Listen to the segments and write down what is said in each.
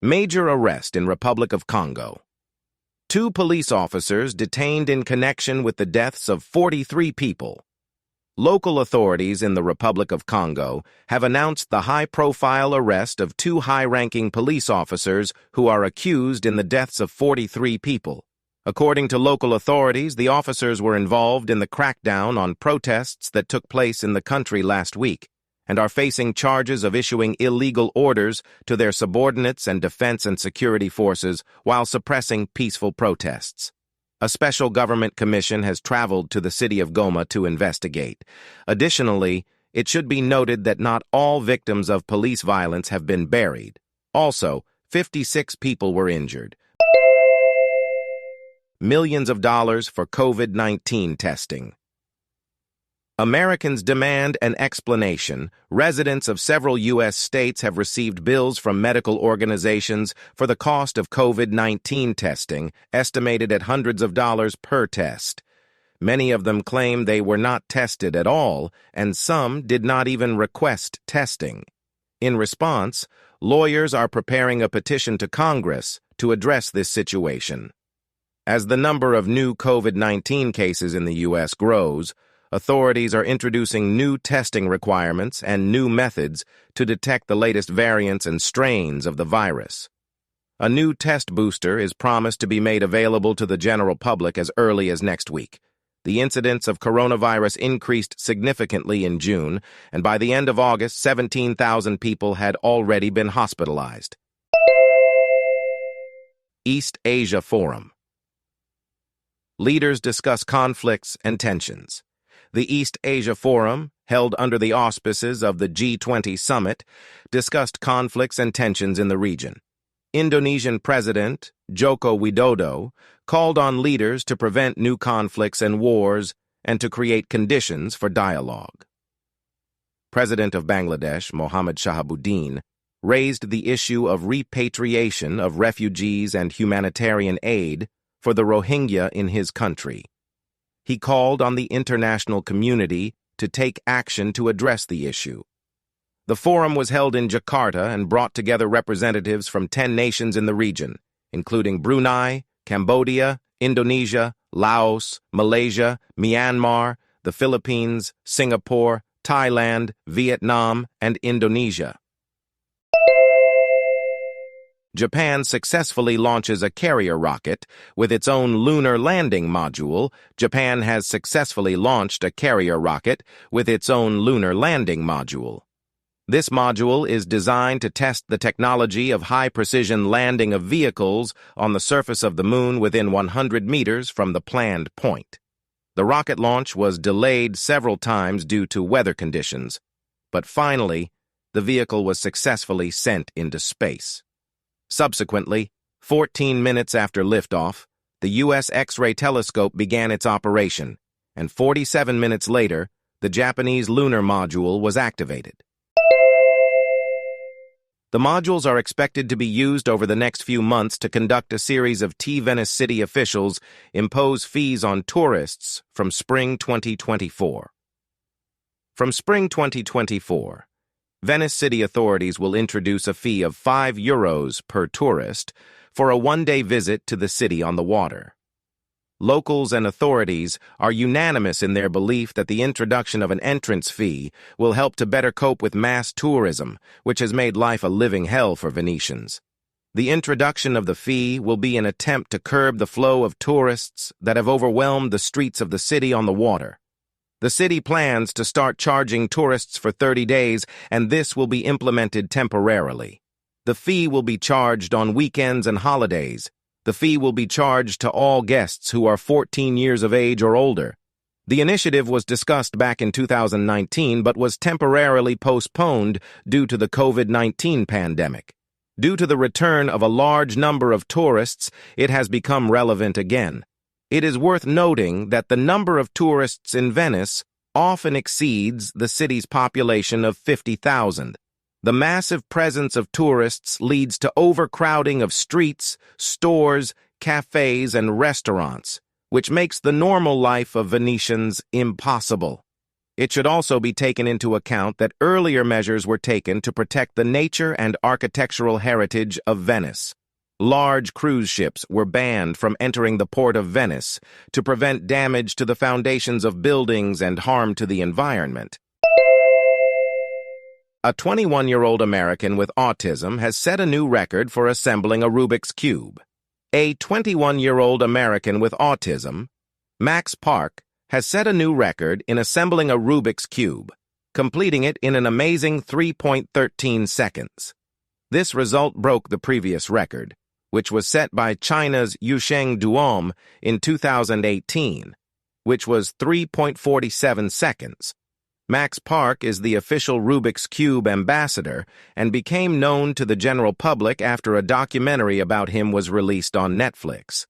Major arrest in Republic of Congo. 2 police officers detained in connection with the deaths of 43 people. Local authorities in the Republic of Congo have announced the high-profile arrest of 2 high-ranking police officers who are accused in the deaths of 43 people. According to local authorities, the officers were involved in the crackdown on protests that took place in the country last week, and are facing charges of issuing illegal orders to their subordinates and defense and security forces while suppressing peaceful protests. A special government commission has traveled to the city of Goma to investigate. Additionally, it should be noted that not all victims of police violence have been buried. Also, 56 people were injured. Millions of dollars for COVID-19 testing. Americans demand an explanation. Residents of several U.S. states have received bills from medical organizations for the cost of COVID-19 testing, estimated at hundreds of dollars per test. Many of them claim they were not tested at all, and some did not even request testing. In response, lawyers are preparing a petition to Congress to address this situation. As the number of new COVID-19 cases in the U.S. grows, authorities are introducing new testing requirements and new methods to detect the latest variants and strains of the virus. A new test booster is promised to be made available to the general public as early as next week. The incidence of coronavirus increased significantly in June, and by the end of August, 17,000 people had already been hospitalized. East Asia Forum. Leaders discuss conflicts and tensions. The East Asia Forum, held under the auspices of the G20 summit, discussed conflicts and tensions in the region. Indonesian President Joko Widodo called on leaders to prevent new conflicts and wars and to create conditions for dialogue. President of Bangladesh, Mohammed Shahabuddin, raised the issue of repatriation of refugees and humanitarian aid for the Rohingya in his country. He called on the international community to take action to address the issue. The forum was held in Jakarta and brought together representatives from 10 nations in the region, including Brunei, Cambodia, Indonesia, Laos, Malaysia, Myanmar, the Philippines, Singapore, Thailand, Vietnam, and Indonesia. Japan successfully launches a carrier rocket with its own lunar landing module. Japan has successfully launched a carrier rocket with its own lunar landing module. This module is designed to test the technology of high-precision landing of vehicles on the surface of the moon within 100 meters from the planned point. The rocket launch was delayed several times due to weather conditions, but finally, the vehicle was successfully sent into space. Subsequently, 14 minutes after liftoff, the U.S. X-ray telescope began its operation, and 47 minutes later, the Japanese lunar module was activated. The modules are expected to be used over the next few months to conduct a series of Venice city officials impose fees on tourists from spring 2024. From spring 2024, Venice city authorities will introduce a fee of €5 per tourist for a one-day visit to the city on the water. Locals and authorities are unanimous in their belief that the introduction of an entrance fee will help to better cope with mass tourism, which has made life a living hell for Venetians. The introduction of the fee will be an attempt to curb the flow of tourists that have overwhelmed the streets of the city on the water. The city plans to start charging tourists for 30 days, and this will be implemented temporarily. The fee will be charged on weekends and holidays. The fee will be charged to all guests who are 14 years of age or older. The initiative was discussed back in 2019 but was temporarily postponed due to the COVID-19 pandemic. Due to the return of a large number of tourists, it has become relevant again. It is worth noting that the number of tourists in Venice often exceeds the city's population of 50,000. The massive presence of tourists leads to overcrowding of streets, stores, cafes, and restaurants, which makes the normal life of Venetians impossible. It should also be taken into account that earlier measures were taken to protect the nature and architectural heritage of Venice. Large cruise ships were banned from entering the port of Venice to prevent damage to the foundations of buildings and harm to the environment. A 21-year-old American with autism has set a new record for assembling a Rubik's Cube. A 21-year-old American with autism, Max Park, has set a new record in assembling a Rubik's Cube, completing it in an amazing 3.13 seconds. This result broke the previous record, which was set by China's Yusheng Duom in 2018, which was 3.47 seconds. Max Park is the official Rubik's Cube ambassador and became known to the general public after a documentary about him was released on Netflix.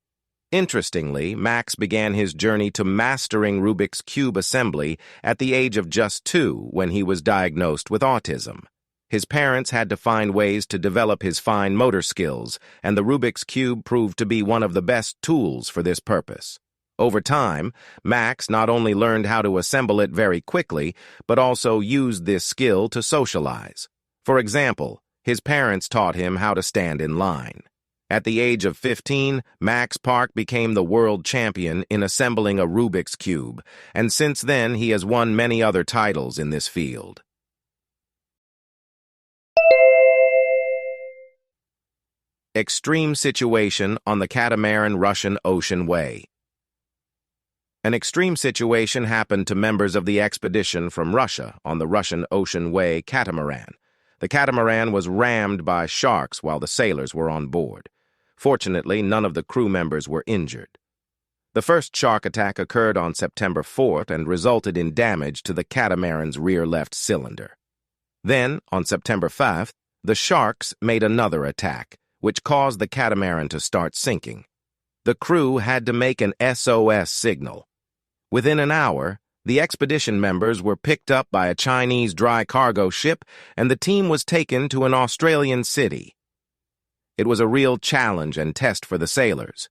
Interestingly, Max began his journey to mastering Rubik's Cube assembly at the age of just 2 when he was diagnosed with autism. His parents had to find ways to develop his fine motor skills, and the Rubik's Cube proved to be one of the best tools for this purpose. Over time, Max not only learned how to assemble it very quickly, but also used this skill to socialize. For example, his parents taught him how to stand in line. At the age of 15, Max Park became the world champion in assembling a Rubik's Cube, and since then he has won many other titles in this field. Extreme situation on the catamaran Russian Ocean Way. An extreme situation happened to members of the expedition from Russia on the Russian Ocean Way catamaran. The catamaran was rammed by sharks while the sailors were on board. Fortunately, none of the crew members were injured. The first shark attack occurred on September 4th and resulted in damage to the catamaran's rear left cylinder. Then, on September 5th, the sharks made another attack, which caused the catamaran to start sinking. The crew had to make an SOS signal. Within an hour, the expedition members were picked up by a Chinese dry cargo ship, and the team was taken to an Australian city. It was a real challenge and test for the sailors.